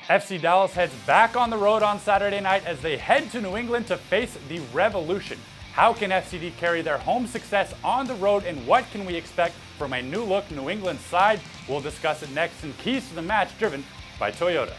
FC Dallas heads back on the road on Saturday night as they head to New England to face the Revolution. How can FCD carry their home success on the road, and what can we expect from a new-look New England side? We'll discuss it next in Keys to the Match, driven by Toyota.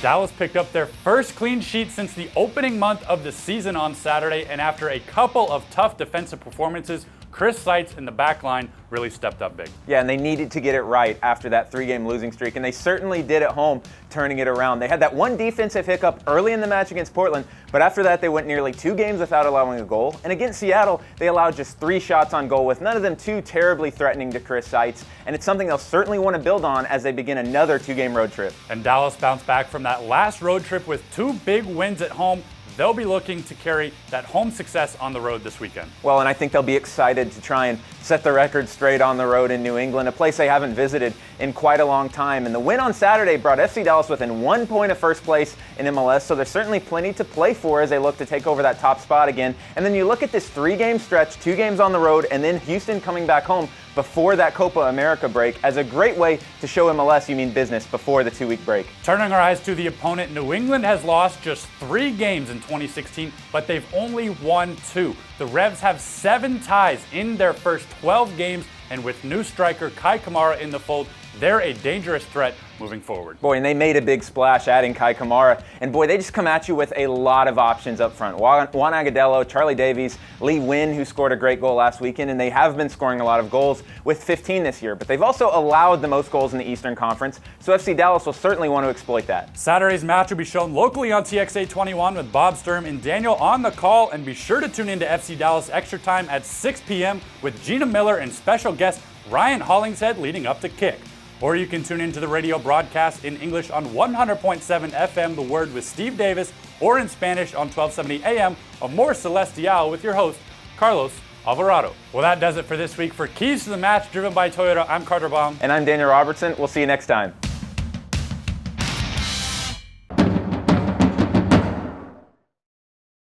Dallas picked up their first clean sheet since the opening month of the season on Saturday, and after a couple of tough defensive performances, Chris Seitz in the back line really stepped up big. Yeah, and they needed to get it right after that 3-game losing streak, and they certainly did at home, turning it around. They had that one defensive hiccup early in the match against Portland, but after that they went nearly 2 games without allowing a goal. And against Seattle, they allowed just 3 shots on goal, with none of them too terribly threatening to Chris Seitz, and it's something they'll certainly want to build on as they begin another 2-game road trip. And Dallas bounced back from that last road trip with 2 big wins at home. They'll be looking to carry that home success on the road this weekend. Well, and I think they'll be excited to try and set the record straight on the road in New England, a place they haven't visited in quite a long time. And the win on Saturday brought FC Dallas within 1 point of first place in MLS, so there's certainly plenty to play for as they look to take over that top spot again. And then you look at this 3-game stretch, 2 games on the road, and then Houston coming back home before that Copa America break as a great way to show MLS you mean business before the 2-week break. Turning our eyes to the opponent, New England has lost just 3 games in 2016, but they've only won 2. The Revs have 7 ties in their first 12 games, and with new striker Kai Kamara in the fold, they're a dangerous threat moving forward. Boy, and they made a big splash adding Kai Kamara. And boy, they just come at you with a lot of options up front. Juan Agudelo, Charlie Davies, Lee Nguyen, who scored a great goal last weekend, and they have been scoring a lot of goals with 15 this year. But they've also allowed the most goals in the Eastern Conference, so FC Dallas will certainly want to exploit that. Saturday's match will be shown locally on TXA 21 with Bob Sturm and Daniel on the call, and be sure to tune into FC Dallas Extra Time at 6 p.m. with Gina Miller and special guest Ryan Hollingshead leading up to kick. Or you can tune into the radio broadcast in English on 100.7 FM The Word with Steve Davis, or in Spanish on 1270 AM Amor Celestial with your host, Carlos Alvarado. Well, that does it for this week. For Keys to the Match, driven by Toyota, I'm Carter Baum. And I'm Daniel Robertson. We'll see you next time.